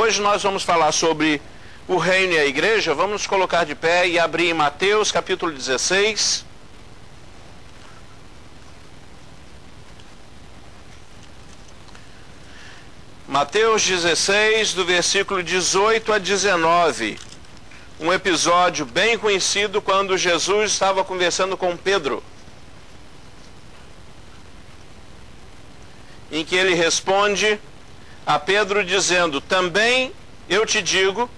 Hoje nós vamos falar sobre o reino e a igreja. Vamos nos colocar de pé e abrir em Mateus capítulo 16. Mateus 16, do versículo 18 a 19. Um episódio bem conhecido quando Jesus estava conversando com Pedro, em que ele responde a Pedro dizendo: também eu te digo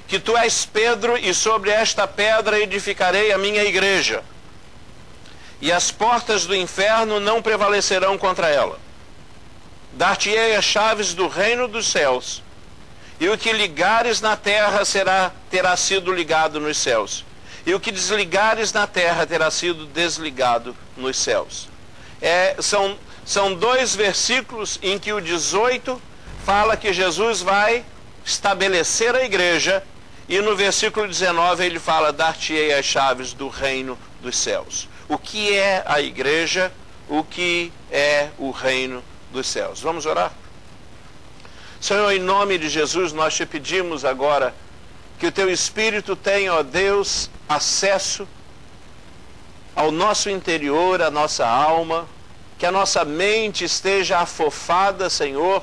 que tu és Pedro, e sobre esta pedra edificarei a minha igreja, e as portas do inferno não prevalecerão contra ela. Dar-te-ei as chaves do reino dos céus, e o que ligares na terra terá sido ligado nos céus, e o que desligares na terra terá sido desligado nos céus. São dois versículos em que o 18 fala que Jesus vai estabelecer a igreja, e no versículo 19 ele fala: dar-te-ei as chaves do reino dos céus. O que é a igreja? O que é o reino dos céus? Vamos orar? Senhor, em nome de Jesus, nós te pedimos agora que o teu Espírito tenha, ó Deus, acesso ao nosso interior, à nossa alma, que a nossa mente esteja afofada, Senhor,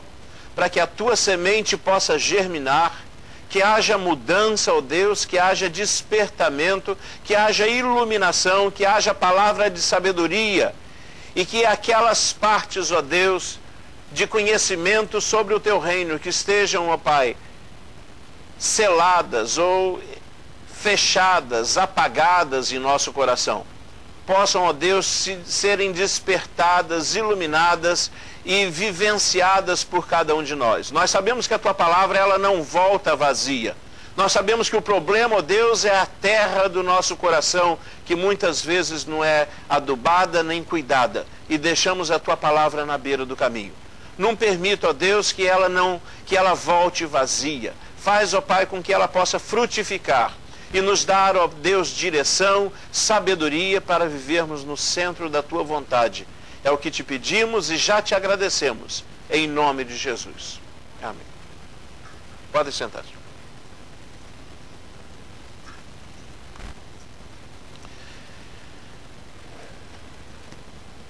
para que a tua semente possa germinar, que haja mudança, ó Deus, que haja despertamento, que haja iluminação, que haja palavra de sabedoria, e que aquelas partes, ó Deus, de conhecimento sobre o teu reino, que estejam, ó Pai, seladas ou fechadas, apagadas em nosso coração, possam, ó Deus, serem despertadas, iluminadas e vivenciadas por cada um de nós. Nós sabemos que a tua palavra, ela não volta vazia. Nós sabemos que o problema, ó Deus, é a terra do nosso coração, que muitas vezes não é adubada nem cuidada, e deixamos a tua palavra na beira do caminho. Não permita, ó Deus, que ela volte vazia. Faz, ó Pai, com que ela possa frutificar e nos dar, ó Deus, direção, sabedoria para vivermos no centro da tua vontade. É o que te pedimos e já te agradecemos, em nome de Jesus. Amém. Pode sentar.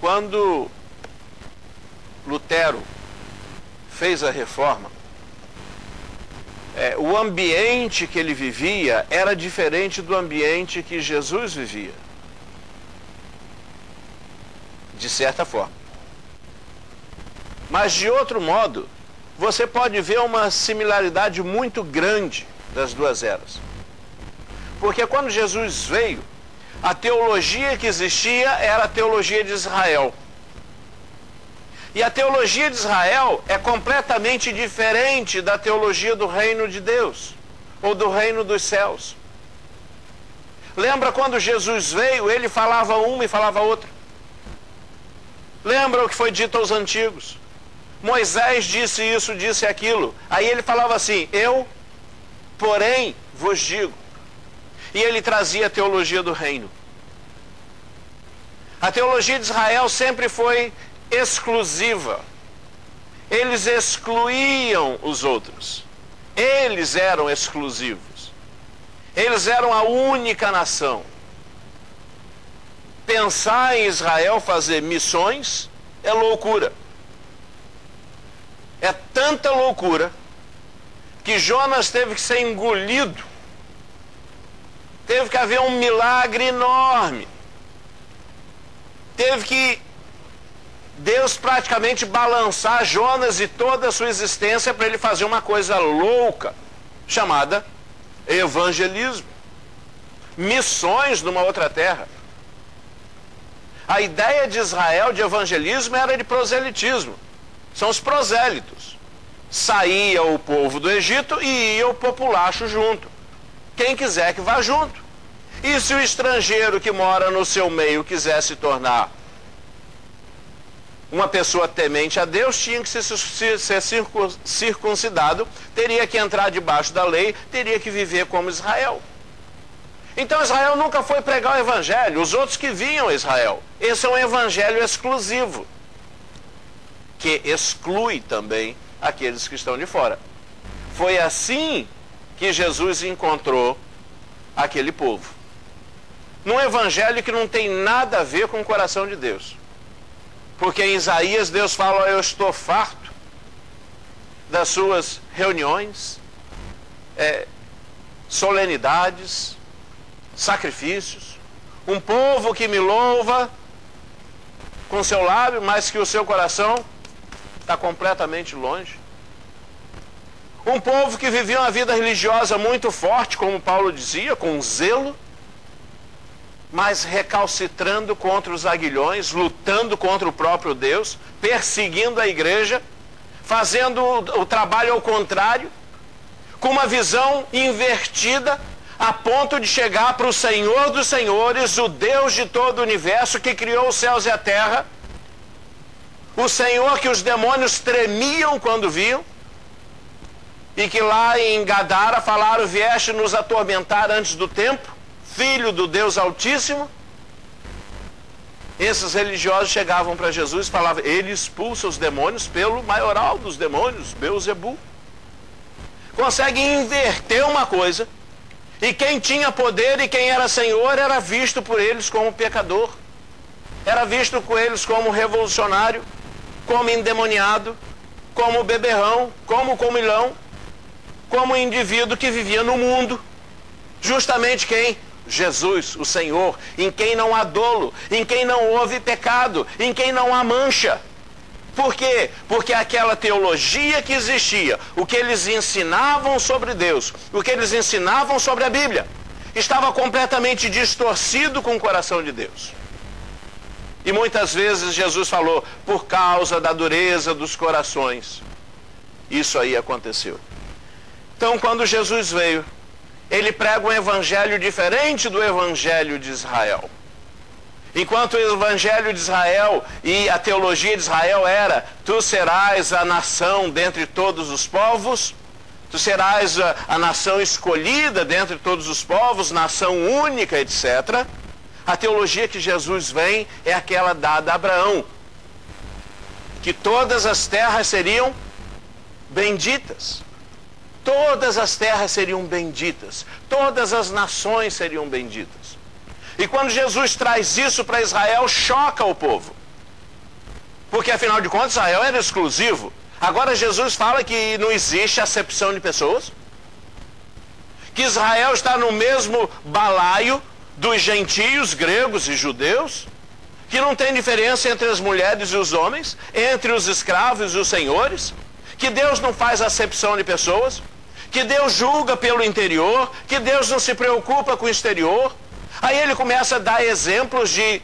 Quando Lutero fez a reforma, o ambiente que ele vivia era diferente do ambiente que Jesus vivia, de certa forma. Mas de outro modo, você pode ver uma similaridade muito grande das duas eras. Porque quando Jesus veio, a teologia que existia era a teologia de Israel. E a teologia de Israel é completamente diferente da teologia do reino de Deus, ou do reino dos céus. Lembra quando Jesus veio, ele falava uma e falava outra. Lembra o que foi dito aos antigos? Moisés disse isso, disse aquilo. Aí ele falava assim: eu, porém, vos digo. E ele trazia a teologia do reino. A teologia de Israel sempre foi exclusiva. Eles excluíam os outros. Eles eram exclusivos. Eles eram a única nação. Pensar em Israel fazer missões é loucura. É tanta loucura que Jonas teve que ser engolido. Teve que haver um milagre enorme. Teve que Deus praticamente balançar Jonas e toda a sua existência para ele fazer uma coisa louca, chamada evangelismo. Missões numa outra terra. A ideia de Israel de evangelismo era de proselitismo. São os prosélitos. Saía o povo do Egito e ia o populacho junto. Quem quiser que vá junto. E se o estrangeiro que mora no seu meio quiser se tornar uma pessoa temente a Deus, tinha que ser circuncidado, teria que entrar debaixo da lei, teria que viver como Israel. Então Israel nunca foi pregar o evangelho, os outros que vinham a Israel. Esse é um evangelho exclusivo, que exclui também aqueles que estão de fora. Foi assim que Jesus encontrou aquele povo. Num evangelho que não tem nada a ver com o coração de Deus. Porque em Isaías Deus fala: eu estou farto das suas reuniões, solenidades, sacrifícios. Um povo que me louva com seu lábio, mas que o seu coração está completamente longe. Um povo que vivia uma vida religiosa muito forte, como Paulo dizia, com zelo, mas recalcitrando contra os aguilhões, lutando contra o próprio Deus, perseguindo a igreja, fazendo o trabalho ao contrário, com uma visão invertida, a ponto de chegar para o Senhor dos Senhores, o Deus de todo o universo, que criou os céus e a terra, o Senhor que os demônios tremiam quando viam, e que lá em Gadara falaram: vieste nos atormentar antes do tempo, Filho do Deus Altíssimo. Esses religiosos chegavam para Jesus e falavam: ele expulsa os demônios pelo maioral dos demônios, Beelzebul. Consegue inverter uma coisa, e quem tinha poder e quem era senhor era visto por eles como pecador, era visto por eles como revolucionário, como endemoniado, como beberrão, como comilão, como indivíduo que vivia no mundo. Justamente quem? Jesus, o Senhor, em quem não há dolo, em quem não houve pecado, em quem não há mancha. Por quê? Porque aquela teologia que existia, o que eles ensinavam sobre Deus, o que eles ensinavam sobre a Bíblia, estava completamente distorcido com o coração de Deus. E muitas vezes Jesus falou: por causa da dureza dos corações, isso aí aconteceu. Então, quando Jesus veio, ele prega um evangelho diferente do evangelho de Israel. Enquanto o evangelho de Israel e a teologia de Israel era: tu serás a nação dentre todos os povos, tu serás a nação escolhida dentre todos os povos, nação única, etc. A teologia que Jesus vem é aquela dada a Abraão, que todas as terras seriam benditas. Todas as terras seriam benditas, todas as nações seriam benditas. E quando Jesus traz isso para Israel, choca o povo. Porque afinal de contas Israel era exclusivo. Agora Jesus fala que não existe acepção de pessoas, que Israel está no mesmo balaio dos gentios, gregos e judeus, que não tem diferença entre as mulheres e os homens, entre os escravos e os senhores, que Deus não faz acepção de pessoas, que Deus julga pelo interior, que Deus não se preocupa com o exterior. Aí ele começa a dar exemplos de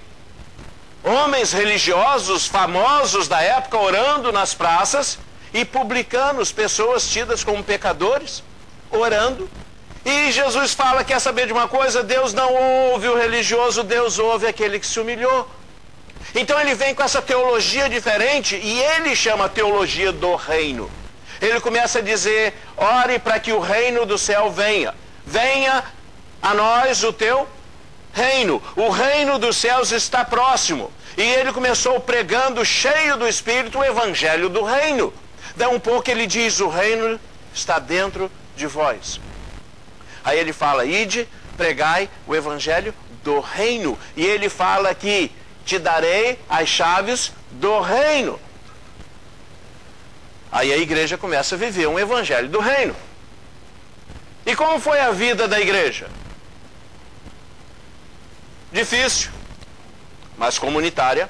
homens religiosos famosos da época orando nas praças, e publicanos, pessoas tidas como pecadores, orando. E Jesus fala: quer saber de uma coisa? Deus não ouve o religioso, Deus ouve aquele que se humilhou. Então ele vem com essa teologia diferente, e ele chama a teologia do reino. Ele começa a dizer: ore para que o reino do céu venha. Venha a nós o teu reino. O reino dos céus está próximo. E ele começou pregando, cheio do Espírito, o evangelho do reino. Daí um pouco ele diz: o reino está dentro de vós. Aí ele fala: ide, pregai o evangelho do reino. E ele fala que te darei as chaves do reino. Aí a igreja começa a viver um evangelho do reino. E como foi a vida da igreja? Difícil, mas comunitária,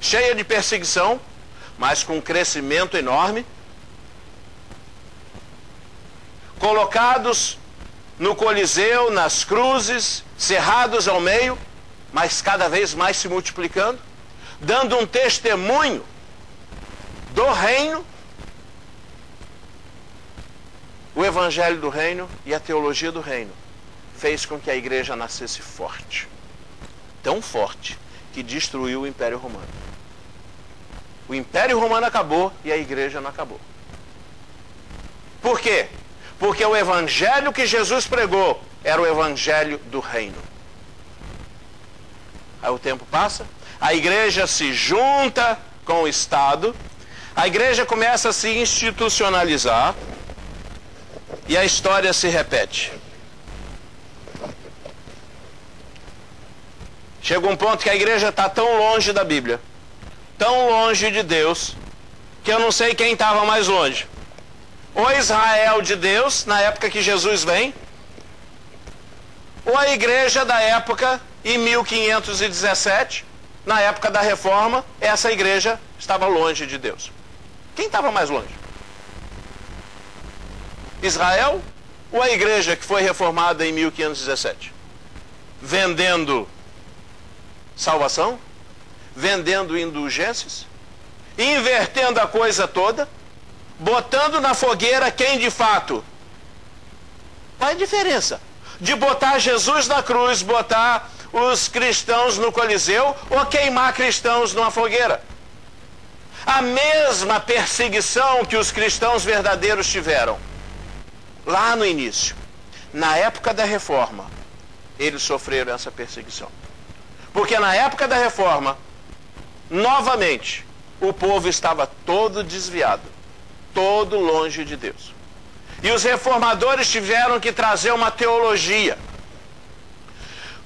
cheia de perseguição, mas com um crescimento enorme, colocados no Coliseu, nas cruzes, cerrados ao meio, mas cada vez mais se multiplicando, dando um testemunho do reino. O evangelho do reino e a teologia do reino fez com que a igreja nascesse forte. Tão forte que destruiu o Império Romano. O Império Romano acabou e a igreja não acabou. Por quê? Porque o evangelho que Jesus pregou era o evangelho do reino. Aí o tempo passa, a igreja se junta com o Estado, A igreja começa a se institucionalizar e a história se repete. Chega um ponto que a igreja está tão longe da Bíblia, tão longe de Deus, que eu não sei quem estava mais longe. Ou Israel de Deus, na época que Jesus vem, ou a igreja da época, em 1517, na época da Reforma, essa igreja estava longe de Deus. Quem estava mais longe? Israel ou a igreja que foi reformada em 1517? Vendendo salvação? Vendendo indulgências? Invertendo a coisa toda? Botando na fogueira quem de fato? Qual é a diferença de botar Jesus na cruz, botar os cristãos no Coliseu ou queimar cristãos numa fogueira? A mesma perseguição que os cristãos verdadeiros tiveram lá no início, na época da Reforma, eles sofreram essa perseguição. Porque na época da Reforma, novamente, o povo estava todo desviado, todo longe de Deus. E os reformadores tiveram que trazer uma teologia.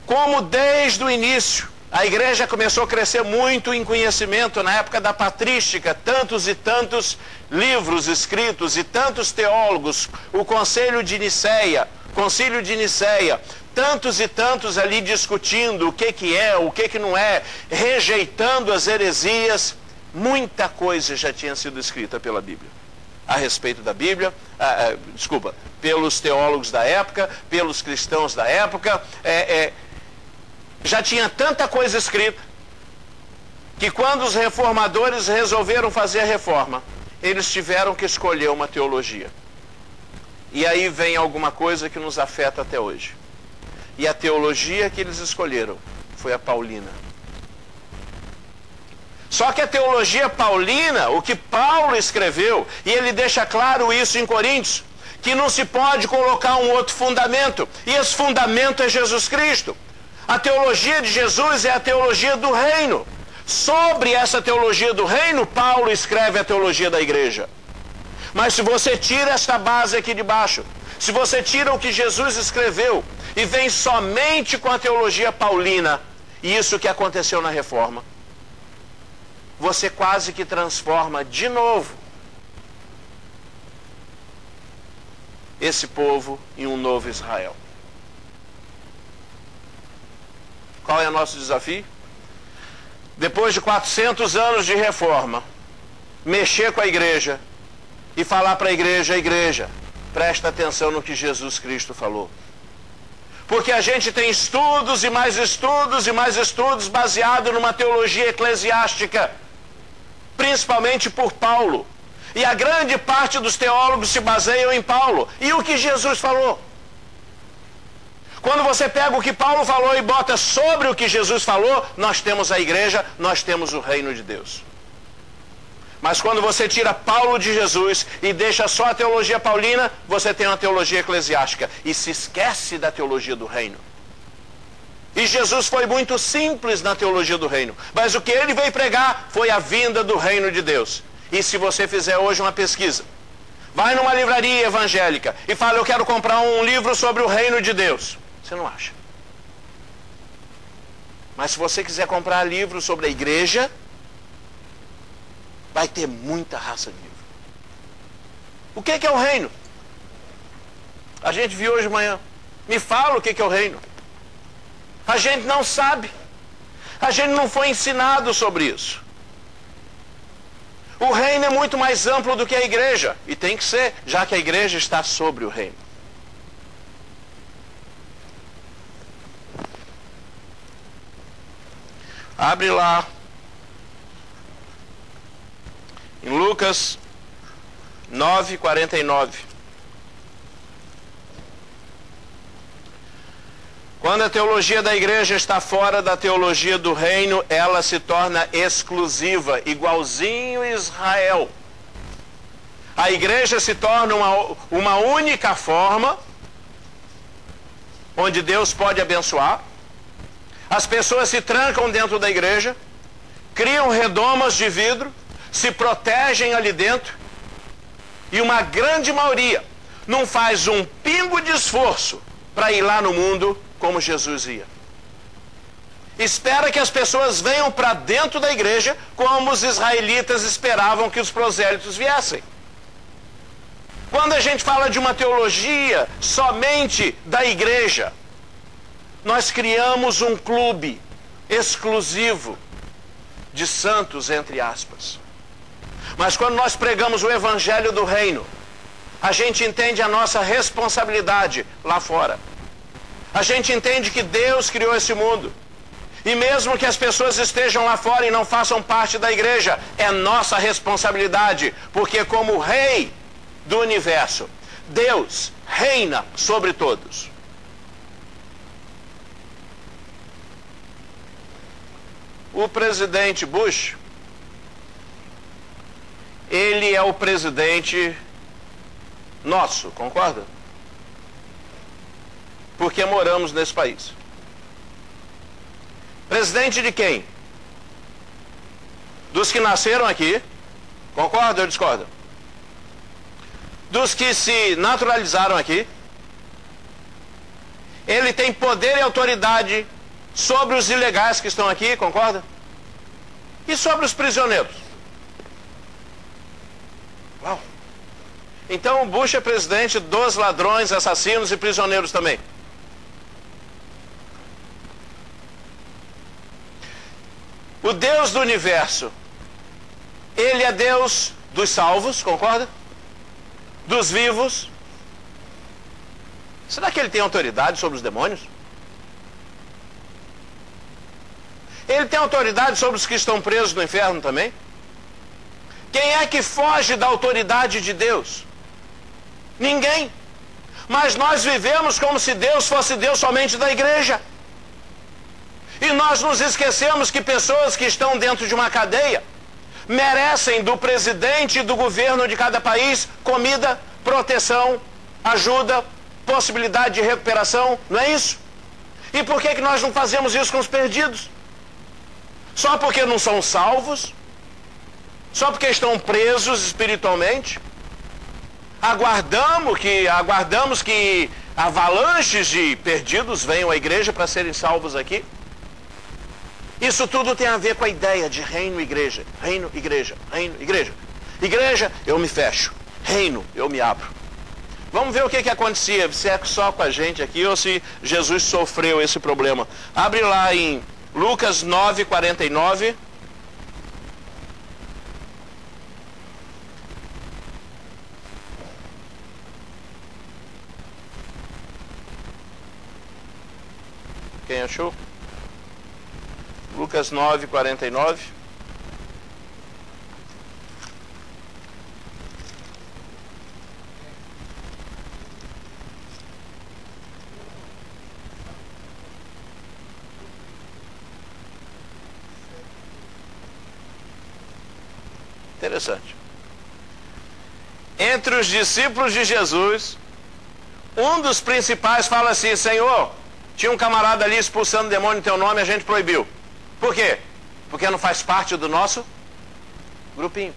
Como desde o início a igreja começou a crescer muito em conhecimento, na época da patrística, tantos e tantos livros escritos e tantos teólogos, o Concílio de Nicéia, tantos e tantos ali discutindo o que é, o que não é, rejeitando as heresias. Muita coisa já tinha sido escrita pela Bíblia, a respeito da Bíblia, pelos teólogos da época, pelos cristãos da época, já tinha tanta coisa escrita, que quando os reformadores resolveram fazer a reforma, eles tiveram que escolher uma teologia. E aí vem alguma coisa que nos afeta até hoje. E a teologia que eles escolheram foi a paulina. Só que a teologia paulina, o que Paulo escreveu, e ele deixa claro isso em Coríntios, que não se pode colocar um outro fundamento, e esse fundamento é Jesus Cristo. A teologia de Jesus é a teologia do reino. Sobre essa teologia do reino, Paulo escreve a teologia da igreja. Mas se você tira esta base aqui de baixo, se você tira o que Jesus escreveu e vem somente com a teologia paulina, e isso que aconteceu na Reforma, você quase que transforma de novo esse povo em um novo Israel. Qual é o nosso desafio? Depois de 400 anos de reforma, mexer com a igreja e falar para a igreja, presta atenção no que Jesus Cristo falou. Porque a gente tem estudos e mais estudos e mais estudos baseados numa teologia eclesiástica, principalmente por Paulo. E a grande parte dos teólogos se baseiam em Paulo. E o que Jesus falou? Quando você pega o que Paulo falou e bota sobre o que Jesus falou, nós temos a igreja, nós temos o reino de Deus. Mas quando você tira Paulo de Jesus e deixa só a teologia paulina, você tem uma teologia eclesiástica e se esquece da teologia do reino. E Jesus foi muito simples na teologia do reino, mas o que ele veio pregar foi a vinda do reino de Deus. E se você fizer hoje uma pesquisa, vai numa livraria evangélica e fala, eu quero comprar um livro sobre o reino de Deus, você não acha. Mas se você quiser comprar livros sobre a igreja, vai ter muita raça de livro. O que é o reino? A gente viu hoje de manhã. Me fala o que é o reino. A gente não sabe. A gente não foi ensinado sobre isso. O reino é muito mais amplo do que a igreja. E tem que ser, já que a igreja está sobre o reino. Abre lá em Lucas 9:49. Quando a teologia da igreja está fora da teologia do reino, ela se torna exclusiva, igualzinho Israel. A igreja se torna uma única forma onde Deus pode abençoar. As pessoas se trancam dentro da igreja, criam redomas de vidro, se protegem ali dentro e uma grande maioria não faz um pingo de esforço para ir lá no mundo como Jesus ia. Espera que as pessoas venham para dentro da igreja como os israelitas esperavam que os prosélitos viessem. Quando a gente fala de uma teologia somente da igreja, nós criamos um clube exclusivo de santos, entre aspas. Mas quando nós pregamos o evangelho do reino, a gente entende a nossa responsabilidade lá fora. A gente entende que Deus criou esse mundo. E mesmo que as pessoas estejam lá fora e não façam parte da igreja, é nossa responsabilidade, porque como rei do universo, Deus reina sobre todos. O presidente Bush, ele é o presidente nosso, concorda? Porque moramos nesse país. Presidente de quem? Dos que nasceram aqui, concorda ou discorda? Dos que se naturalizaram aqui. Ele tem poder e autoridade sobre os ilegais que estão aqui, concorda? E sobre os prisioneiros? Uau! Então o Bush é presidente dos ladrões, assassinos e prisioneiros também. O Deus do universo, ele é Deus dos salvos, concorda? Dos vivos. Será que ele tem autoridade sobre os demônios? Ele tem autoridade sobre os que estão presos no inferno também? Quem é que foge da autoridade de Deus? Ninguém. Mas nós vivemos como se Deus fosse Deus somente da igreja. E nós nos esquecemos que pessoas que estão dentro de uma cadeia merecem do presidente e do governo de cada país comida, proteção, ajuda, possibilidade de recuperação, não é isso? E por que nós não fazemos isso com os perdidos? Só porque não são salvos? Só porque estão presos espiritualmente? Aguardamos que avalanches de perdidos venham à igreja para serem salvos aqui? Isso tudo tem a ver com a ideia de reino e igreja. Reino, igreja, reino, igreja. Igreja, eu me fecho. Reino, eu me abro. Vamos ver o que acontecia, se é só com a gente aqui ou se Jesus sofreu esse problema. Abre lá em Lucas 9:49. Quem achou? Lucas 9:49. Interessante. Entre os discípulos de Jesus, um dos principais fala assim: Senhor, tinha um camarada ali expulsando demônio em teu nome, a gente proibiu. Por quê? Porque não faz parte do nosso grupinho.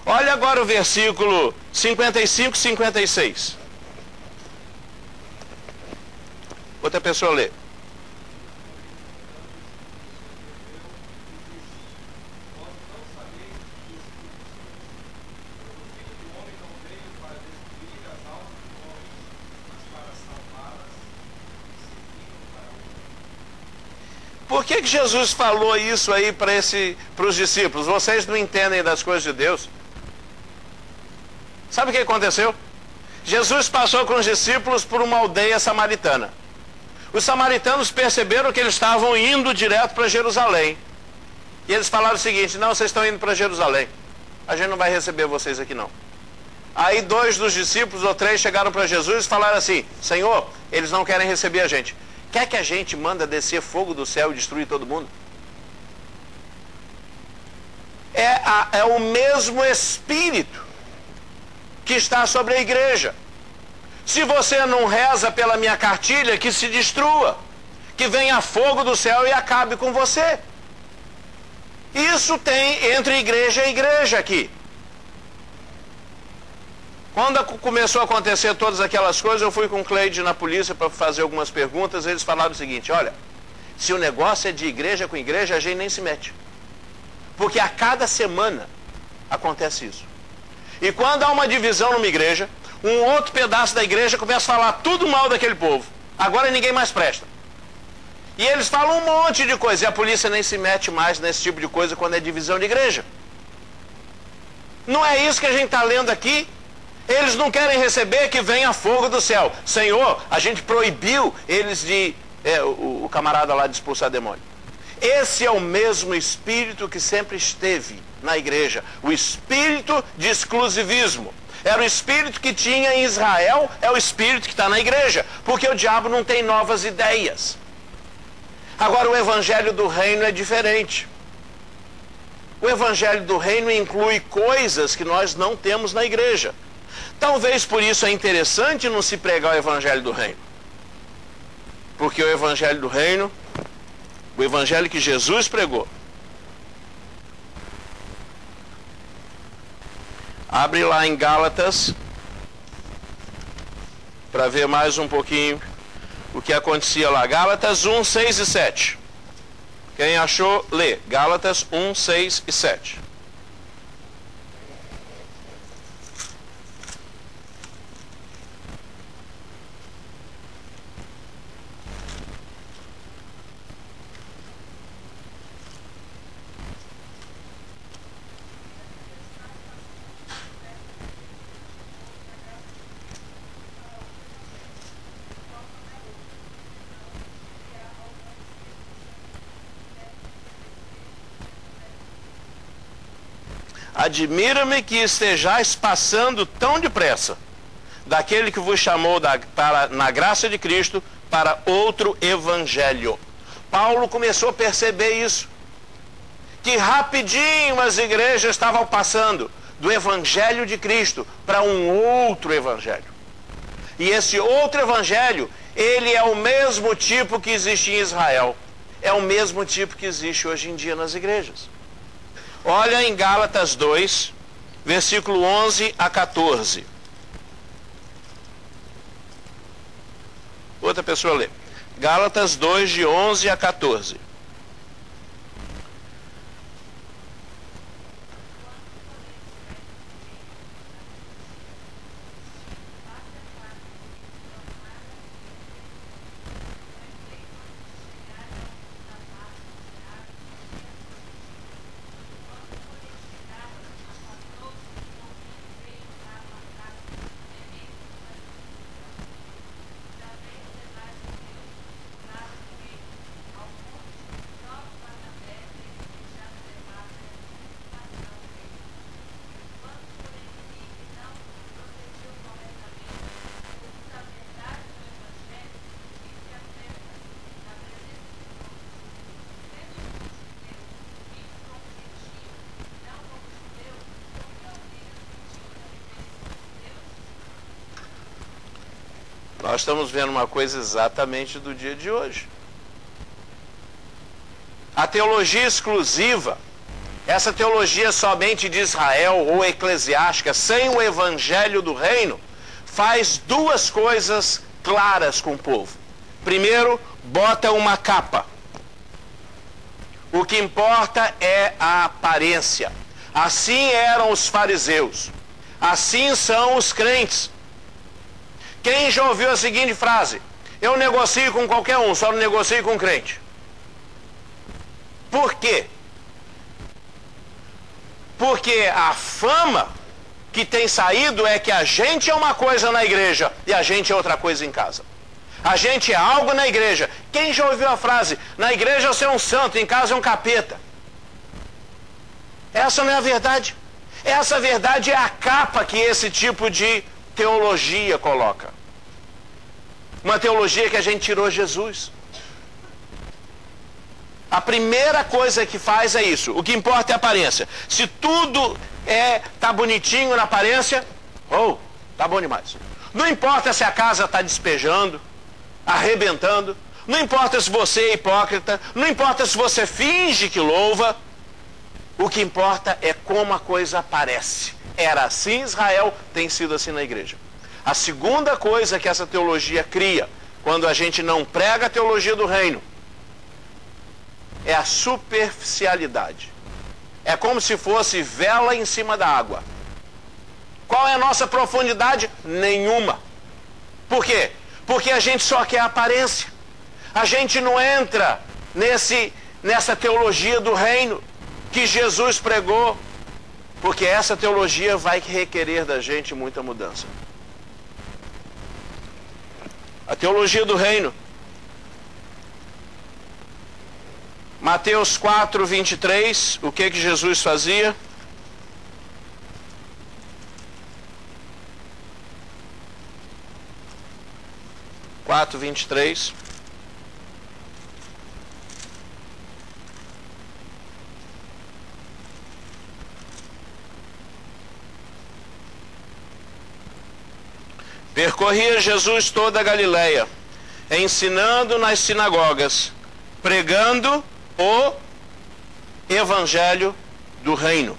Olha agora o versículo 55 e 56. Outra pessoa lê. Por que Jesus falou isso aí para os discípulos? Vocês não entendem das coisas de Deus? Sabe o que aconteceu? Jesus passou com os discípulos por uma aldeia samaritana. Os samaritanos perceberam que eles estavam indo direto para Jerusalém. E eles falaram o seguinte: não, vocês estão indo para Jerusalém. A gente não vai receber vocês aqui não. Aí 2 dos discípulos ou 3 chegaram para Jesus e falaram assim: Senhor, eles não querem receber a gente. Quer que a gente manda descer fogo do céu e destruir todo mundo? É o mesmo Espírito que está sobre a igreja. Se você não reza pela minha cartilha, que se destrua, que venha fogo do céu e acabe com você. Isso tem entre igreja e igreja aqui. Quando começou a acontecer todas aquelas coisas, eu fui com o Cleide na polícia para fazer algumas perguntas. Eles falaram o seguinte: olha, se o negócio é de igreja com igreja, a gente nem se mete. Porque a cada semana acontece isso. E quando há uma divisão numa igreja, um outro pedaço da igreja começa a falar tudo mal daquele povo. Agora ninguém mais presta. E eles falam um monte de coisa. E a polícia nem se mete mais nesse tipo de coisa quando é divisão de igreja. Não é isso que a gente está lendo aqui? Eles não querem receber que venha fogo do céu. Senhor, a gente proibiu eles de... o camarada lá de expulsar demônio. Esse é o mesmo espírito que sempre esteve na igreja. O espírito de exclusivismo. Era o espírito que tinha em Israel, é o espírito que está na igreja. Porque o diabo não tem novas ideias. Agora, o evangelho do reino é diferente. O evangelho do reino inclui coisas que nós não temos na igreja. Talvez por isso é interessante não se pregar o evangelho do reino. Porque o evangelho do reino, o evangelho que Jesus pregou. Abre lá em Gálatas, para ver mais um pouquinho o que acontecia lá. Gálatas 1, 6 e 7. Quem achou, lê. Gálatas 1, 6 e 7. Admira-me que estejais passando tão depressa daquele que vos chamou na graça de Cristo para outro evangelho. Paulo começou a perceber isso. Que rapidinho as igrejas estavam passando do evangelho de Cristo para um outro evangelho. E esse outro evangelho, ele é o mesmo tipo que existe em Israel. É o mesmo tipo que existe hoje em dia nas igrejas. Olha em Gálatas 2, versículo 11 a 14. Outra pessoa lê. Gálatas 2, de 11 a 14. Nós estamos vendo uma coisa exatamente do dia de hoje. A teologia exclusiva, essa teologia somente de Israel ou eclesiástica, sem o evangelho do reino, faz duas coisas claras com o povo. Primeiro, bota uma capa. O que importa é a aparência. Assim eram os fariseus. Assim são os crentes. Quem já ouviu a seguinte frase? Eu negocio com qualquer um, só não negocio com crente. Por quê? Porque a fama que tem saído é que a gente é uma coisa na igreja e a gente é outra coisa em casa. A gente é algo na igreja. Quem já ouviu a frase? Na igreja você é um santo, em casa é um capeta. Essa não é a verdade. Essa verdade é a capa que esse tipo de teologia coloca. Uma teologia que a gente tirou Jesus. A primeira coisa que faz é isso. O que importa é a aparência. Se tudo tá bonitinho na aparência, tá bom demais. Não importa se a casa está despejando, arrebentando. Não importa se você é hipócrita. Não importa se você finge que louva. O que importa é como a coisa aparece. Era assim em Israel, tem sido assim na igreja. A segunda coisa que essa teologia cria, quando a gente não prega a teologia do reino, é a superficialidade. É como se fosse vela em cima da água. Qual é a nossa profundidade? Nenhuma. Por quê? Porque a gente só quer aparência. A gente não entra nessa teologia do reino que Jesus pregou, porque essa teologia vai requerer da gente muita mudança. A teologia do reino. Mateus 4, 23, o que Jesus fazia? Quatro, 23. Percorria Jesus toda a Galileia, ensinando nas sinagogas, pregando o evangelho do reino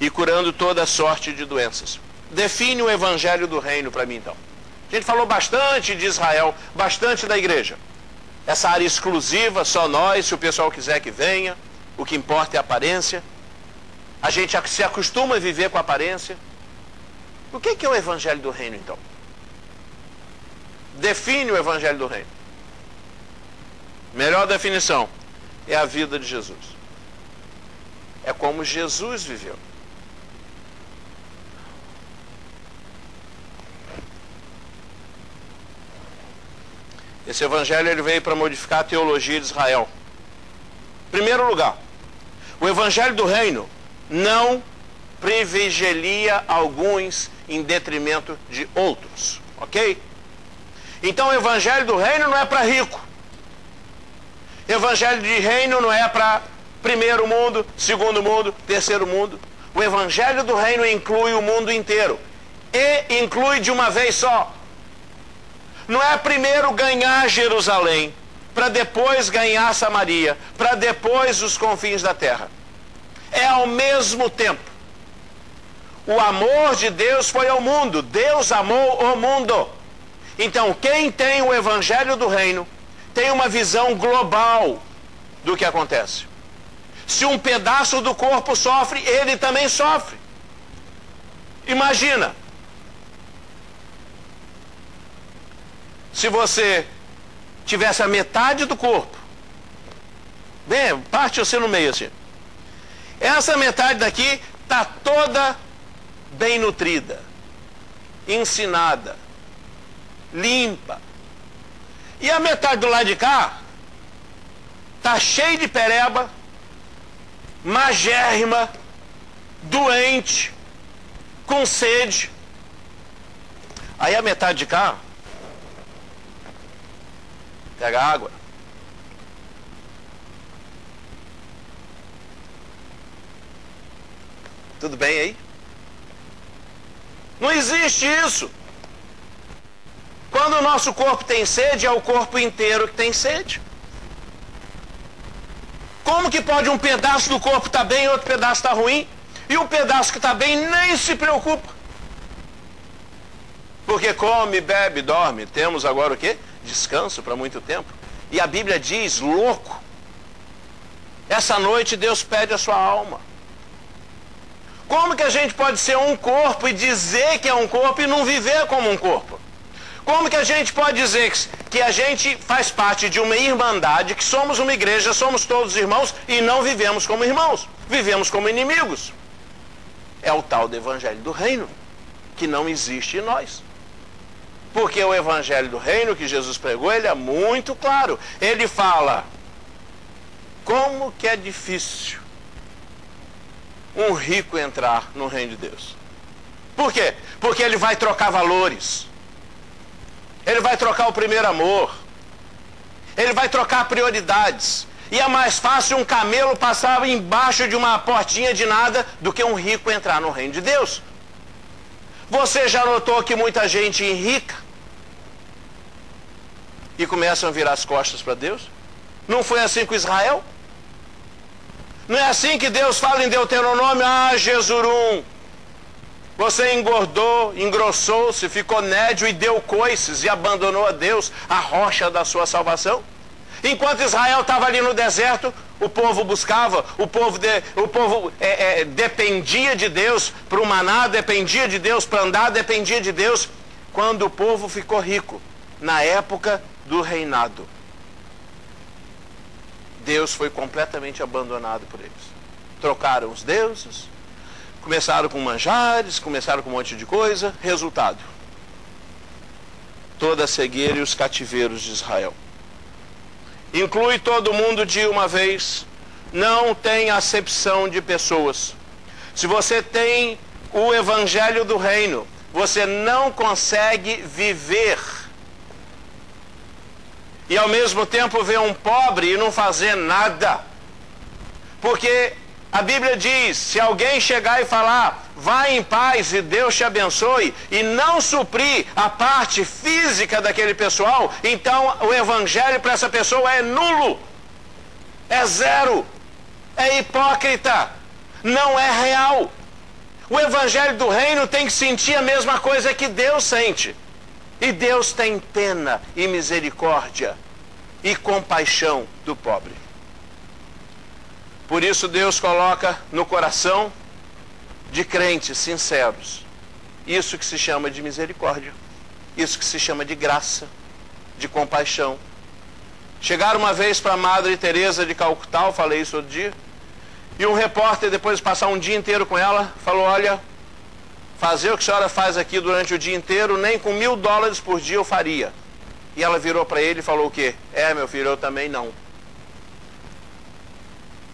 e curando toda sorte de doenças. Define o evangelho do reino para mim, então. A gente falou bastante de Israel, bastante da igreja. Essa área exclusiva, só nós, se o pessoal quiser que venha, o que importa é a aparência. A gente se acostuma a viver com a aparência. O que é o evangelho do reino, então? Define o evangelho do reino. Melhor definição é a vida de Jesus. É como Jesus viveu. Esse evangelho ele veio para modificar a teologia de Israel. Primeiro lugar, o evangelho do reino não privilegia alguns em detrimento de outros, ok? Então o evangelho do reino não é para rico. Evangelho de reino não é para primeiro mundo, segundo mundo, terceiro mundo. O evangelho do reino inclui o mundo inteiro. E inclui de uma vez só. Não é primeiro ganhar Jerusalém, para depois ganhar Samaria, para depois os confins da terra. É ao mesmo tempo. O amor de Deus foi ao mundo. Deus amou o mundo. Então, quem tem o evangelho do reino tem uma visão global do que acontece. Se um pedaço do corpo sofre, ele também sofre. Imagina. Se você tivesse a metade do corpo, bem, parte você no meio assim. Essa metade daqui está toda bem nutrida, ensinada, limpa. E a metade do lado de cá está cheia de pereba, magérrima, doente, com sede. Aí a metade de cá pega água. Tudo bem aí? Não existe isso. Quando o nosso corpo tem sede, é o corpo inteiro que tem sede. Como que pode um pedaço do corpo estar bem e outro pedaço estar ruim? E o pedaço que está bem nem se preocupa. Porque come, bebe, dorme. Temos agora o quê? Descanso para muito tempo. E a Bíblia diz, louco, essa noite Deus pede a sua alma. Como que a gente pode ser um corpo e dizer que é um corpo e não viver como um corpo? Como que a gente pode dizer que a gente faz parte de uma irmandade, que somos uma igreja, somos todos irmãos e não vivemos como irmãos, vivemos como inimigos? É o tal do evangelho do reino, que não existe em nós. Porque o evangelho do reino que Jesus pregou, ele é muito claro. Ele fala, como que é difícil um rico entrar no reino de Deus. Por quê? Porque ele vai trocar valores. Ele vai trocar o primeiro amor. Ele vai trocar prioridades. E é mais fácil um camelo passar embaixo de uma portinha de nada do que um rico entrar no reino de Deus. Você já notou que muita gente enrica e começam a virar as costas para Deus? Não foi assim com Israel? Não é assim que Deus fala em Deuteronômio? Ah, Jesurum, você engordou, engrossou-se, ficou nédio e deu coices e abandonou a Deus, a rocha da sua salvação. Enquanto Israel estava ali no deserto, o povo buscava, o povo dependia de Deus para o maná, dependia de Deus para andar, dependia de Deus. Quando o povo ficou rico, na época do reinado, Deus foi completamente abandonado por eles. Trocaram os deuses, começaram com manjares, começaram com um monte de coisa. Resultado: toda a cegueira e os cativeiros de Israel. Inclui todo mundo de uma vez. Não tem acepção de pessoas. Se você tem o evangelho do reino, você não consegue viver e ao mesmo tempo ver um pobre e não fazer nada. Porque a Bíblia diz, se alguém chegar e falar, vai em paz e Deus te abençoe, e não suprir a parte física daquele pessoal, então o evangelho para essa pessoa é nulo, é zero, é hipócrita, não é real. O evangelho do reino tem que sentir a mesma coisa que Deus sente. E Deus tem pena e misericórdia e compaixão do pobre. Por isso Deus coloca no coração de crentes sinceros isso que se chama de misericórdia, isso que se chama de graça, de compaixão. Chegaram uma vez para a Madre Teresa de Calcutá, eu falei isso outro dia, e um repórter, depois de passar um dia inteiro com ela, falou: olha, fazer o que a senhora faz aqui durante o dia inteiro, nem com $1000 por dia eu faria. E ela virou para ele e falou o quê? É, meu filho, eu também não.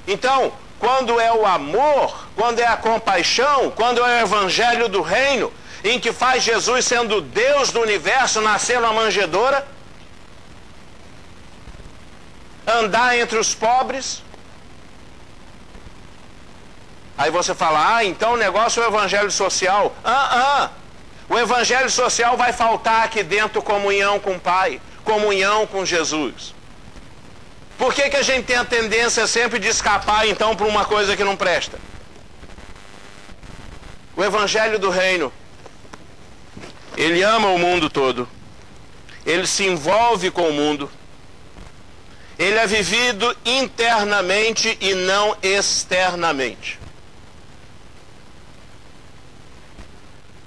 Então, quando é o amor, quando é a compaixão, quando é o evangelho do reino, em que faz Jesus sendo Deus do universo, nascer numa manjedoura, andar entre os pobres, aí você fala, ah, então o negócio é o evangelho social. O evangelho social vai faltar aqui dentro comunhão com o Pai, comunhão com Jesus. Por que a gente tem a tendência sempre de escapar então para uma coisa que não presta? O evangelho do reino, ele ama o mundo todo, ele se envolve com o mundo, ele é vivido internamente e não externamente.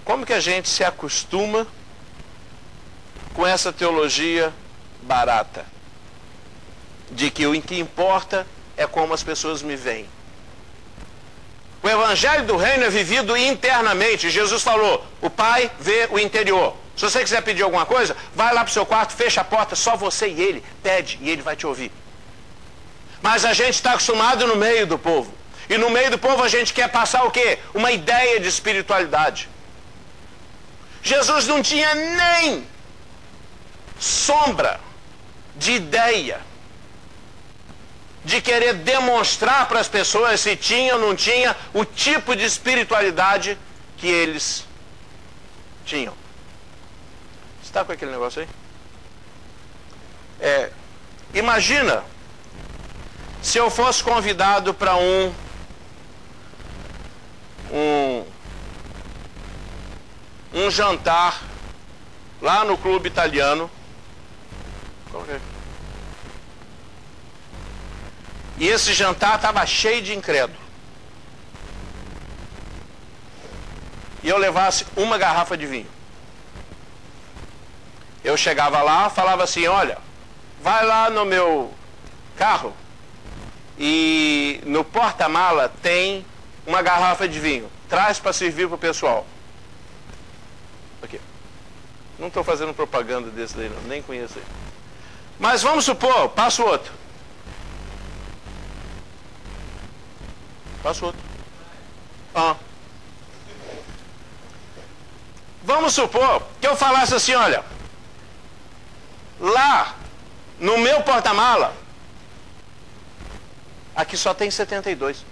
Como que a gente se acostuma com essa teologia barata? De que o que importa é como as pessoas me veem. O evangelho do reino é vivido internamente. Jesus falou, o Pai vê o interior. Se você quiser pedir alguma coisa, vai lá para o seu quarto, fecha a porta, só você e ele, pede e ele vai te ouvir. Mas a gente está acostumado no meio do povo. E no meio do povo a gente quer passar o quê? Uma ideia de espiritualidade. Jesus não tinha nem sombra de ideia de querer demonstrar para as pessoas se tinha ou não tinha o tipo de espiritualidade que eles tinham. Você está com aquele negócio aí? Imagina se eu fosse convidado para um jantar lá no clube italiano. E esse jantar estava cheio de incrédulo. E eu levasse uma garrafa de vinho. Eu chegava lá, falava assim, olha, vai lá no meu carro e no porta-mala tem uma garrafa de vinho. Traz para servir para o pessoal. Aqui. Não estou fazendo propaganda desse daí não, nem conheço ele. Mas vamos supor, passo outro. Passo outro. Vamos supor que eu falasse assim, olha, lá no meu porta-mala, aqui só tem 72.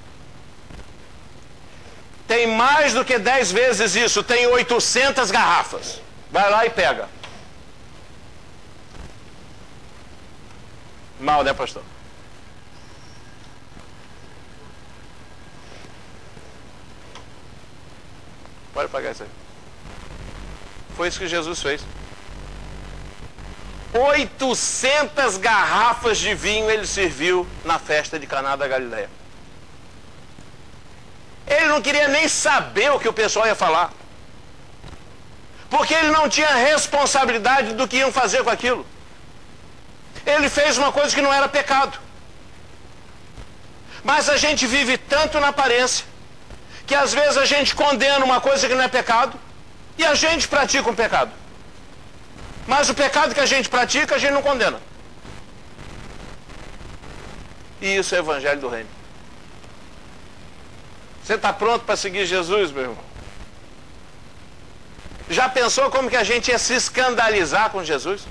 Tem mais do que 10 vezes isso, tem 800 garrafas. Vai lá e pega. Mal, né, pastor? Pode pagar isso aí. Foi isso que Jesus fez. 800 garrafas de vinho ele serviu na festa de Caná da Galileia. Ele não queria nem saber o que o pessoal ia falar. Porque ele não tinha responsabilidade do que iam fazer com aquilo. Ele fez uma coisa que não era pecado. Mas a gente vive tanto na aparência, que às vezes a gente condena uma coisa que não é pecado, e a gente pratica um pecado. Mas o pecado que a gente pratica, a gente não condena. E isso é o evangelho do reino. Você está pronto para seguir Jesus, meu irmão? Já pensou como que a gente ia se escandalizar com Jesus?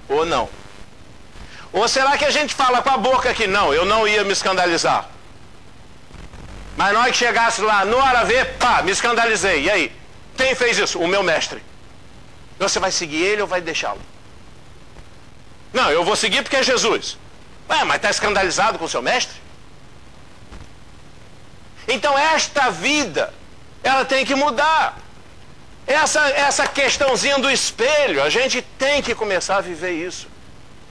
Ou não? Ou será que a gente fala com a boca que não, eu não ia me escandalizar? Mas na hora que chegasse lá, no hora ver, pá, me escandalizei. E aí? Quem fez isso? O meu mestre. Você vai seguir ele ou vai deixá-lo? Não, eu vou seguir porque é Jesus. Ué, mas está escandalizado com o seu mestre? Então esta vida, ela tem que mudar. Essa questãozinha do espelho, a gente tem que começar a viver isso.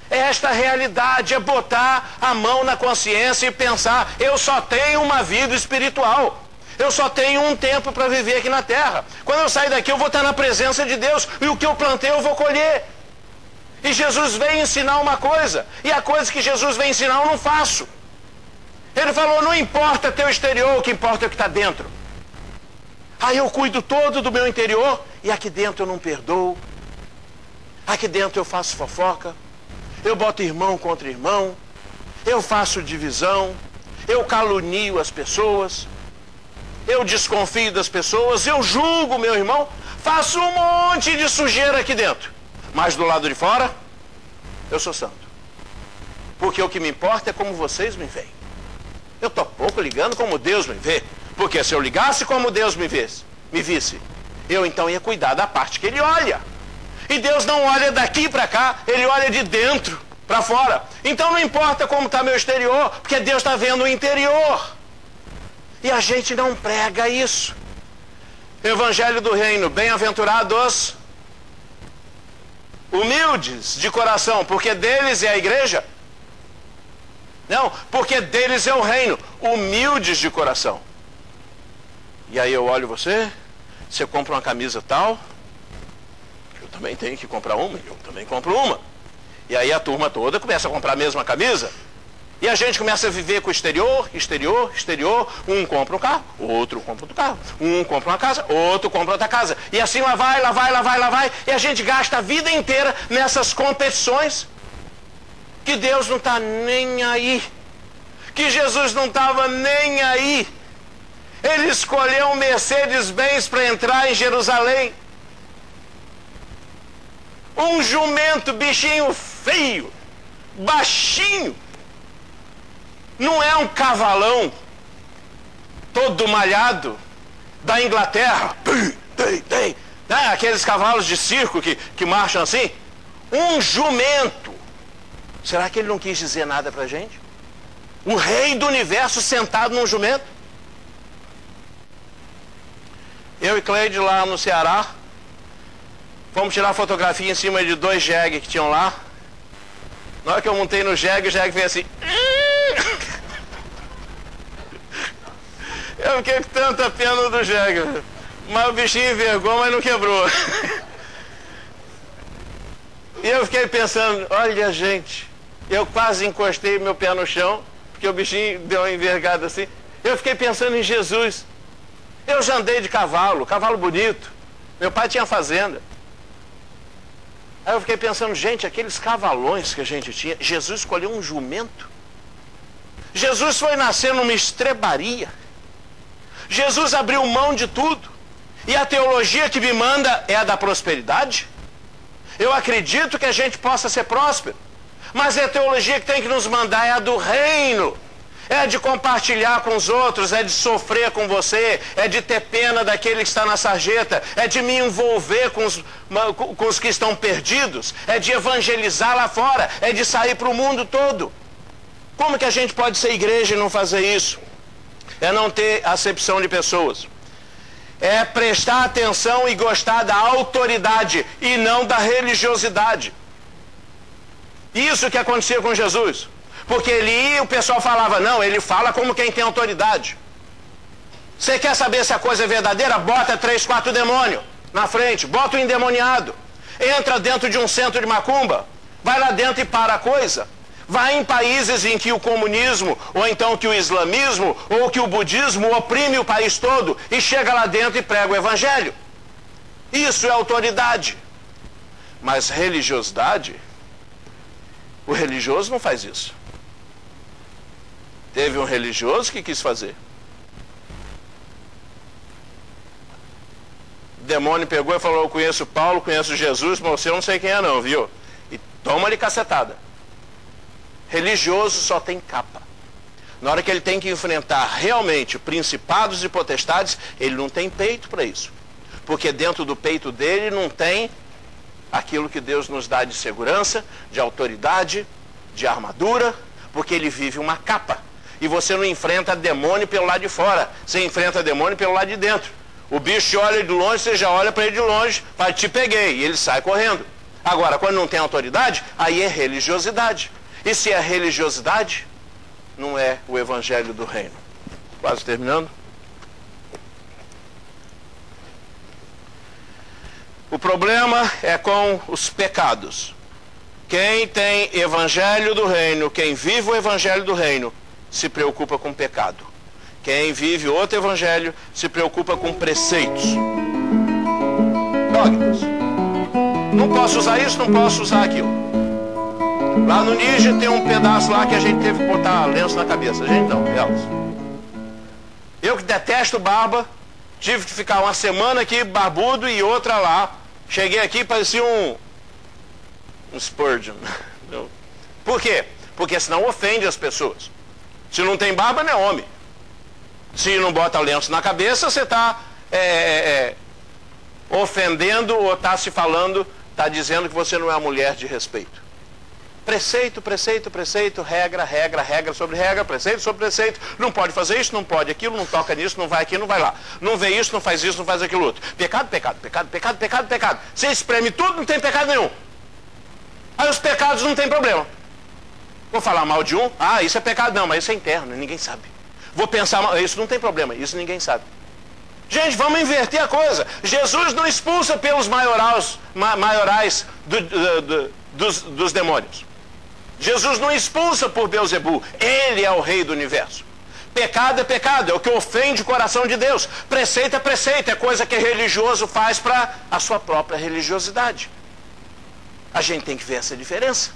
Esta realidade é botar a mão na consciência e pensar, eu só tenho uma vida espiritual. Eu só tenho um tempo para viver aqui na terra. Quando eu sair daqui eu vou estar na presença de Deus e o que eu plantei eu vou colher. E Jesus veio ensinar uma coisa, e a coisa que Jesus veio ensinar eu não faço. Ele falou, não importa teu exterior, o que importa é o que está dentro. Aí eu cuido todo do meu interior e aqui dentro eu não perdoo. Aqui dentro eu faço fofoca. Eu boto irmão contra irmão, eu faço divisão, eu calunio as pessoas, eu desconfio das pessoas, eu julgo meu irmão, faço um monte de sujeira aqui dentro. Mas do lado de fora, eu sou santo. Porque o que me importa é como vocês me veem. Eu estou pouco ligando como Deus me vê. Porque se eu ligasse como Deus me visse, eu então ia cuidar da parte que Ele olha. E Deus não olha daqui para cá, Ele olha de dentro para fora. Então não importa como está meu exterior, porque Deus está vendo o interior. E a gente não prega isso. Evangelho do Reino, bem-aventurados humildes de coração, porque deles é a igreja. Não, porque deles é o reino, humildes de coração. E aí eu olho você compra uma camisa tal, eu também tenho que comprar uma, eu também compro uma. E aí a turma toda começa a comprar a mesma camisa. E a gente começa a viver com o exterior. Um compra um carro, outro compra outro carro. Um compra uma casa, outro compra outra casa. E assim lá vai. E a gente gasta a vida inteira nessas competições. Que Deus não está nem aí. Que Jesus não estava nem aí. Ele escolheu um Mercedes-Benz para entrar em Jerusalém. Um jumento, bichinho feio, baixinho. Não é um cavalão todo malhado da Inglaterra. Né? Aqueles cavalos de circo que marcham assim. Um jumento. Será que ele não quis dizer nada pra gente? O rei do universo sentado num jumento. Eu e Cleide lá no Ceará, fomos tirar fotografia em cima de 2 jegue que tinham lá. Na hora que eu montei no jegue, o jegue fez assim. Eu fiquei com tanta pena do jegue. Mas o bichinho envergou, mas não quebrou. E eu fiquei pensando, olha gente, eu quase encostei meu pé no chão, porque o bichinho deu uma envergada assim. Eu fiquei pensando em Jesus. Eu já andei de cavalo bonito. Meu pai tinha fazenda. Aí eu fiquei pensando, gente, aqueles cavalões que a gente tinha, Jesus escolheu um jumento. Jesus foi nascer numa estrebaria. Jesus abriu mão de tudo. E a teologia que me manda é a da prosperidade. Eu acredito que a gente possa ser próspero. Mas a teologia que tem que nos mandar é a do reino. É de compartilhar com os outros, é de sofrer com você, é de ter pena daquele que está na sarjeta, é de me envolver com os que estão perdidos, é de evangelizar lá fora, é de sair para o mundo todo. Como que a gente pode ser igreja e não fazer isso? é não ter acepção de pessoas, é prestar atenção e gostar da autoridade e não da religiosidade. Isso que acontecia com Jesus. Porque ele ia, o pessoal falava, não, ele fala como quem tem autoridade. Você quer saber se a coisa é verdadeira? Bota 3, 4 demônios na frente, bota o endemoniado, entra dentro de um centro de macumba, vai lá dentro e para a coisa. Vai em países em que o comunismo, ou então que o islamismo, ou que o budismo oprime o país todo, e chega lá dentro e prega o evangelho. Isso é autoridade. Mas religiosidade, o religioso não faz isso. Teve um religioso que quis fazer. O demônio pegou e falou, eu conheço Paulo, conheço Jesus, mas você eu não sei quem é não, viu? E toma-lhe cacetada. Religioso só tem capa. Na hora que ele tem que enfrentar realmente principados e potestades, ele não tem peito para isso. Porque dentro do peito dele não tem aquilo que Deus nos dá de segurança, de autoridade, de armadura, porque ele vive uma capa. E você não enfrenta demônio pelo lado de fora, você enfrenta demônio pelo lado de dentro. O bicho olha de longe, você já olha para ele de longe, fala, te peguei, e ele sai correndo. Agora, quando não tem autoridade, aí é religiosidade. E se é religiosidade, não é o evangelho do reino. Quase terminando. O problema é com os pecados. Quem tem evangelho do reino, quem vive o evangelho do reino, se preocupa com pecado. Quem vive outro evangelho, se preocupa com preceitos. Dogmas. Não posso usar isso, não posso usar aquilo. Lá no Níger tem um pedaço lá que a gente teve que botar lenço na cabeça. A gente não, elas. Eu que detesto barba, tive que ficar uma semana aqui barbudo e outra lá. Cheguei aqui e parecia um Spurgeon. Por quê? Porque senão ofende as pessoas. Se não tem barba, não é homem. Se não bota lenço na cabeça, você está ofendendo ou está se falando, está dizendo que você não é uma mulher de respeito. Preceito, preceito, preceito, regra, regra, regra sobre regra, preceito sobre preceito. Não pode fazer isso, não pode aquilo, não toca nisso, não vai aqui, não vai lá. Não vê isso, não faz isso, não faz aquilo outro. Pecado, pecado, pecado, pecado, pecado, pecado. Você espreme tudo, não tem pecado nenhum. Aí os pecados não tem problema. Vou falar mal de um, isso é pecado, não, mas isso é interno, ninguém sabe. Vou pensar mal, isso não tem problema, isso ninguém sabe. Gente, vamos inverter a coisa. Jesus não expulsa pelos maiorais dos demônios. Jesus não expulsa por Beelzebu. Ele é o rei do universo. Pecado é pecado, é o que ofende o coração de Deus. Preceito é preceito, é coisa que religioso faz para a sua própria religiosidade. A gente tem que ver essa diferença.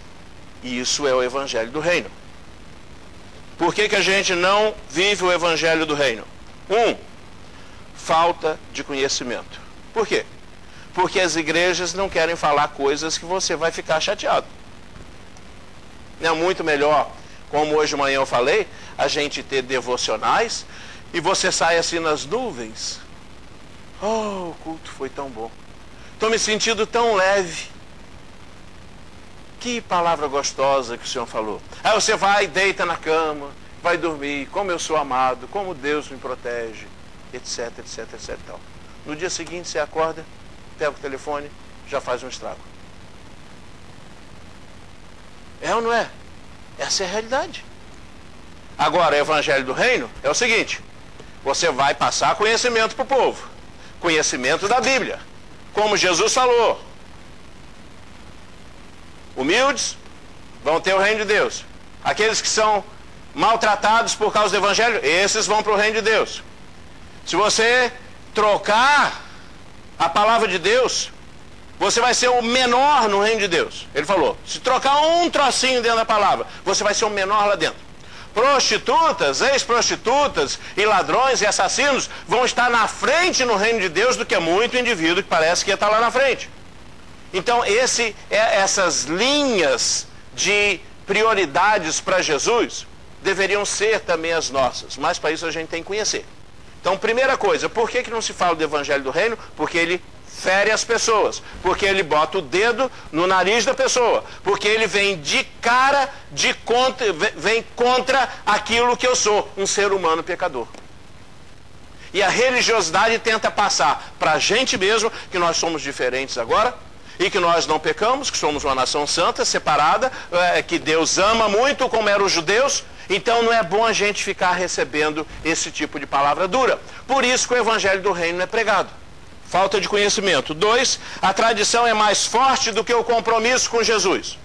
E isso é o evangelho do reino. Por que que a gente não vive o evangelho do reino? Falta de conhecimento. Por quê? Porque as igrejas não querem falar coisas que você vai ficar chateado. Não é muito melhor, como hoje de manhã eu falei, a gente ter devocionais e você sai assim nas nuvens. Oh, o culto foi tão bom. Estou me sentindo tão leve. Que palavra gostosa que o Senhor falou. Aí você vai, deita na cama, vai dormir, como eu sou amado, como Deus me protege, etc, etc, etc. Tal. No dia seguinte você acorda, pega o telefone, já faz um estrago. É ou não é? Essa é a realidade. Agora, o evangelho do reino é o seguinte: você vai passar conhecimento para o povo. Conhecimento da Bíblia. Como Jesus falou. Humildes vão ter o reino de Deus. Aqueles que são maltratados por causa do evangelho, esses vão para o reino de Deus. Se você trocar a palavra de Deus, você vai ser o menor no reino de Deus. Ele falou, se trocar um trocinho dentro da palavra, você vai ser o menor lá dentro. Prostitutas, ex-prostitutas e ladrões e assassinos vão estar na frente no reino de Deus do que muito indivíduo que parece que ia estar lá na frente. Então essas linhas de prioridades para Jesus deveriam ser também as nossas, mas para isso a gente tem que conhecer. Então, primeira coisa, por que não se fala do evangelho do reino? Porque ele fere as pessoas, porque ele bota o dedo no nariz da pessoa, porque ele vem de cara, vem contra aquilo que eu sou, um ser humano pecador. E a religiosidade tenta passar para a gente mesmo que nós somos diferentes agora e que nós não pecamos, que somos uma nação santa, separada, que Deus ama muito como eram os judeus. Então não é bom a gente ficar recebendo esse tipo de palavra dura. Por isso que o evangelho do reino não é pregado. Falta de conhecimento. 2, a tradição é mais forte do que o compromisso com Jesus.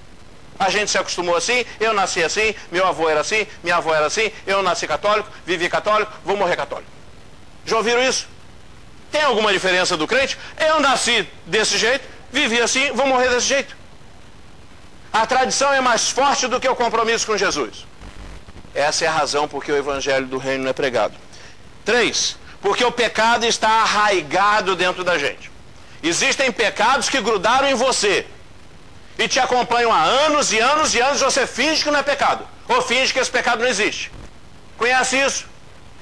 A gente se acostumou assim, eu nasci assim, meu avô era assim, minha avó era assim, eu nasci católico, vivi católico, vou morrer católico. Já ouviram isso? Tem alguma diferença do crente? Eu nasci desse jeito, vivi assim, vou morrer desse jeito. A tradição é mais forte do que o compromisso com Jesus. Essa é a razão porque o evangelho do reino não é pregado. 3, porque o pecado está arraigado dentro da gente. Existem pecados que grudaram em você e te acompanham há anos e anos e anos, e você finge que não é pecado, ou finge que esse pecado não existe. Conhece isso?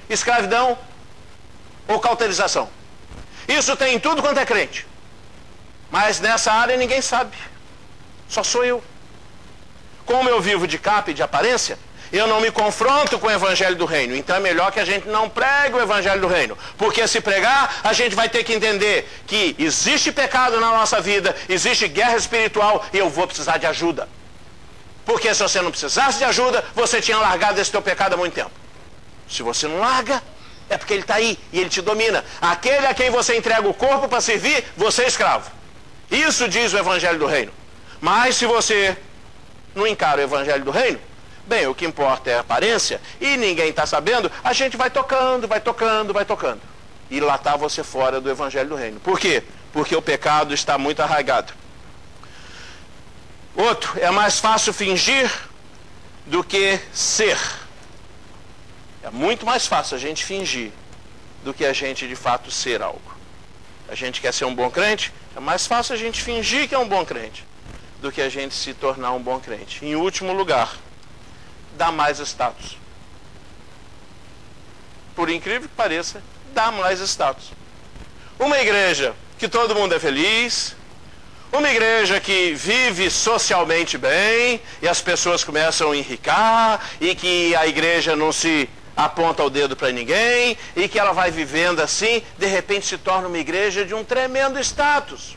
Escravidão ou cauterização. Isso tem em tudo quanto é crente. Mas nessa área ninguém sabe. Só sou eu. Como eu vivo de capa e de aparência, eu não me confronto com o evangelho do reino. Então é melhor que a gente não pregue o evangelho do reino. Porque se pregar, a gente vai ter que entender que existe pecado na nossa vida, existe guerra espiritual e eu vou precisar de ajuda. Porque se você não precisasse de ajuda, você tinha largado esse teu pecado há muito tempo. Se você não larga, é porque ele está aí e ele te domina. Aquele a quem você entrega o corpo para servir, você é escravo. Isso diz o evangelho do reino. Mas se você não encara o evangelho do reino, bem, o que importa é a aparência, e ninguém está sabendo, a gente vai tocando, vai tocando, vai tocando. E lá está você fora do evangelho do reino. Por quê? Porque o pecado está muito arraigado. Outro, é mais fácil fingir do que ser. É muito mais fácil a gente fingir do que a gente de fato ser algo. A gente quer ser um bom crente, é mais fácil a gente fingir que é um bom crente do que a gente se tornar um bom crente. Em último lugar, dá mais status. Por incrível que pareça, dá mais status. Uma igreja que todo mundo é feliz, uma igreja que vive socialmente bem e as pessoas começam a enricar e que a igreja não se aponta o dedo para ninguém e que ela vai vivendo assim, de repente se torna uma igreja de um tremendo status.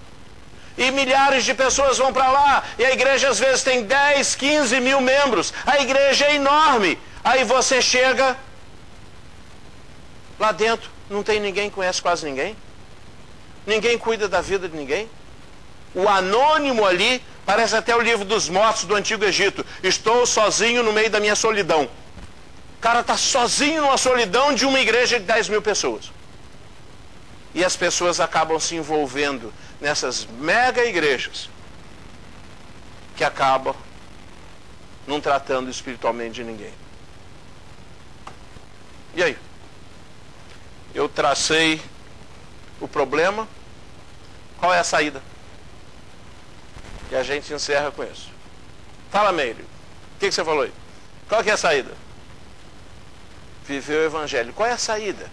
E milhares de pessoas vão para lá, e a igreja às vezes tem 10, 15 mil membros, a igreja é enorme. Aí você chega lá dentro, não tem ninguém, conhece quase ninguém, ninguém cuida da vida de ninguém. O anônimo ali parece até o livro dos mortos do Antigo Egito. Estou sozinho no meio da minha solidão. O cara está sozinho numa solidão de uma igreja de 10 mil pessoas. E as pessoas acabam se envolvendo nessas mega igrejas que acabam não tratando espiritualmente de ninguém. E aí? Eu tracei o problema. Qual é a saída? E a gente encerra com isso. Fala, Meire. O que você falou aí? Qual que é a saída? Viver o evangelho. Qual é a saída?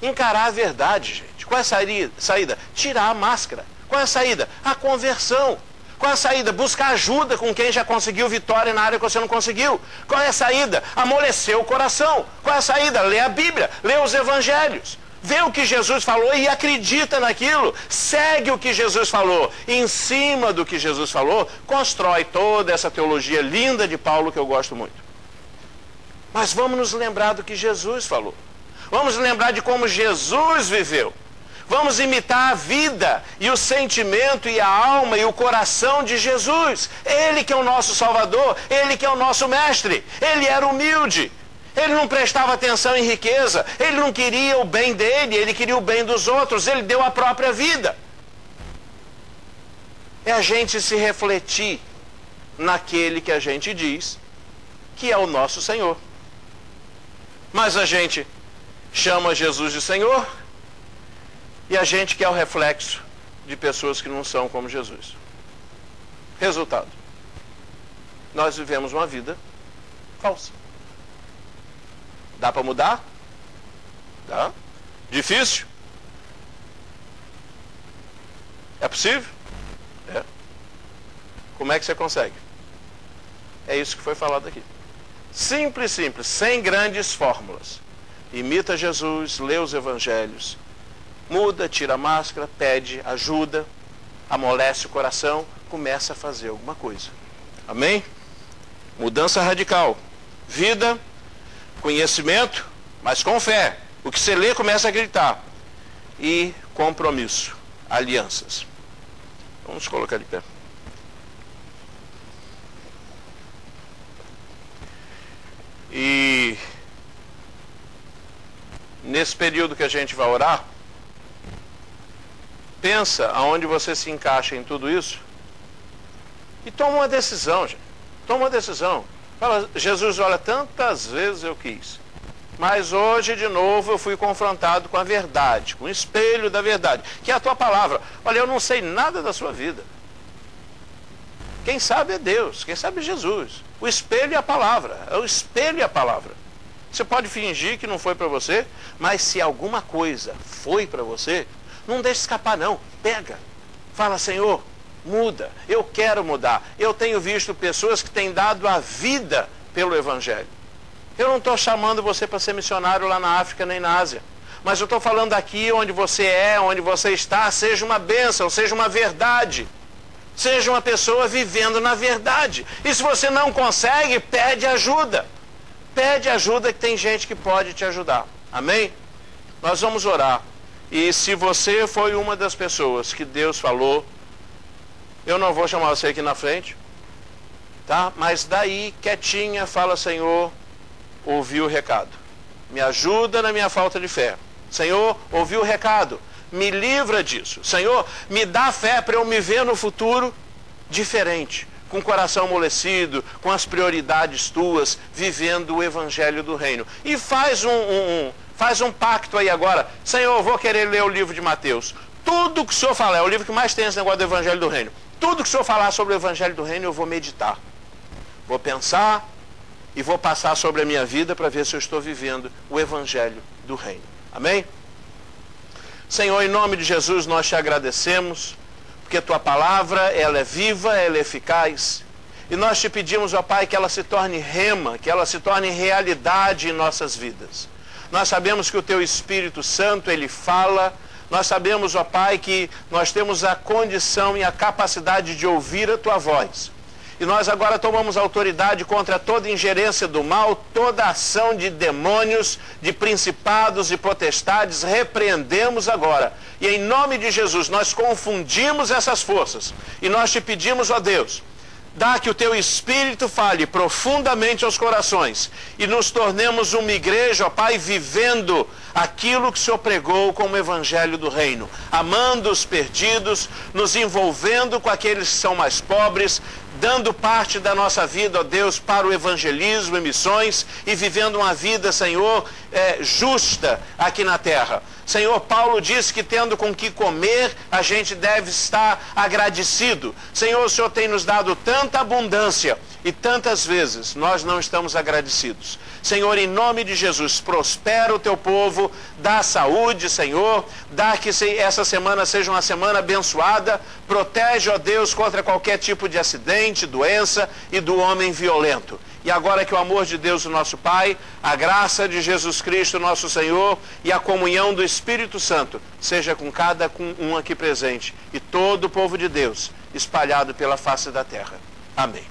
Encarar a verdade, gente. Qual é a saída? Tirar a máscara. Qual é a saída? A conversão. Qual é a saída? Buscar ajuda com quem já conseguiu vitória na área que você não conseguiu. Qual é a saída? Amolecer o coração. Qual é a saída? Lê a Bíblia, lê os evangelhos. Vê o que Jesus falou e acredita naquilo. Segue o que Jesus falou. Em cima do que Jesus falou, constrói toda essa teologia linda de Paulo que eu gosto muito. Mas vamos nos lembrar do que Jesus falou. Vamos lembrar de como Jesus viveu. Vamos imitar a vida e o sentimento e a alma e o coração de Jesus. Ele que é o nosso Salvador, Ele que é o nosso Mestre. Ele era humilde. Ele não prestava atenção em riqueza. Ele não queria o bem dele, ele queria o bem dos outros. Ele deu a própria vida. É a gente se refletir naquele que a gente diz que é o nosso Senhor. Mas a gente chama Jesus de Senhor e a gente quer o reflexo de pessoas que não são como Jesus. Resultado: nós vivemos uma vida falsa. Dá para mudar? Dá. Difícil? É possível? É. Como é que você consegue? É isso que foi falado aqui. Simples, simples, sem grandes fórmulas. imita Jesus, lê os evangelhos, muda, tira a máscara, pede ajuda, amolece o coração, começa a fazer alguma coisa. Amém? Mudança radical. Vida, conhecimento, mas com fé. O que você lê começa a acreditar. E compromisso, alianças. Vamos colocar de pé. E nesse período que a gente vai orar, pensa aonde você se encaixa em tudo isso e toma uma decisão, gente. Toma uma decisão. Fala, Jesus, olha, tantas vezes eu quis, mas hoje de novo eu fui confrontado com a verdade, com o espelho da verdade, que é a tua palavra. Olha, eu não sei nada da sua vida. Quem sabe é Deus, quem sabe é Jesus. O espelho é a palavra, é o espelho e a palavra. Você pode fingir que não foi para você, mas se alguma coisa foi para você, não deixe escapar não, pega. Fala, Senhor, muda, eu quero mudar. Eu tenho visto pessoas que têm dado a vida pelo Evangelho. Eu não estou chamando você para ser missionário lá na África nem na Ásia, mas eu estou falando aqui onde você é, onde você está, seja uma bênção, seja uma verdade. Seja uma pessoa vivendo na verdade. E se você não consegue, pede ajuda. Pede ajuda, que tem gente que pode te ajudar. Amém? Nós vamos orar. E se você foi uma das pessoas que Deus falou, eu não vou chamar você aqui na frente, tá? Mas daí, quietinha, fala, Senhor, ouvi o recado. Me ajuda na minha falta de fé. Senhor, ouvi o recado. Me livra disso. Senhor, me dá fé para eu me ver no futuro diferente, com o coração amolecido, com as prioridades tuas, vivendo o Evangelho do Reino. E faz um pacto aí agora. Senhor, eu vou querer ler o livro de Mateus. Tudo que o Senhor falar, é o livro que mais tem esse negócio do Evangelho do Reino. Tudo que o Senhor falar sobre o Evangelho do Reino, eu vou meditar. Vou pensar e vou passar sobre a minha vida para ver se eu estou vivendo o Evangelho do Reino. Amém? Senhor, em nome de Jesus, nós te agradecemos, porque tua palavra, ela é viva, ela é eficaz. E nós te pedimos, ó Pai, que ela se torne rema, que ela se torne realidade em nossas vidas. Nós sabemos que o teu Espírito Santo, ele fala. Nós sabemos, ó Pai, que nós temos a condição e a capacidade de ouvir a tua voz. E nós agora tomamos autoridade contra toda ingerência do mal, toda ação de demônios, de principados e potestades, repreendemos agora. E em nome de Jesus, nós confundimos essas forças. E nós te pedimos, ó Deus, dá que o teu Espírito fale profundamente aos corações e nos tornemos uma igreja, ó Pai, vivendo aquilo que o Senhor pregou como Evangelho do Reino, amando os perdidos, nos envolvendo com aqueles que são mais pobres, dando parte da nossa vida, ó Deus, para o evangelismo e missões e vivendo uma vida, Senhor, justa aqui na terra. Senhor, Paulo disse que tendo com que comer, a gente deve estar agradecido. Senhor, o Senhor tem nos dado tanta abundância e tantas vezes nós não estamos agradecidos. Senhor, em nome de Jesus, prospera o teu povo, dá saúde, Senhor, dá que essa semana seja uma semana abençoada, protege, ó Deus, contra qualquer tipo de acidente, doença e do homem violento. E agora que o amor de Deus, o nosso Pai, a graça de Jesus Cristo, nosso Senhor, e a comunhão do Espírito Santo, seja com cada um aqui presente, e todo o povo de Deus, espalhado pela face da terra. Amém.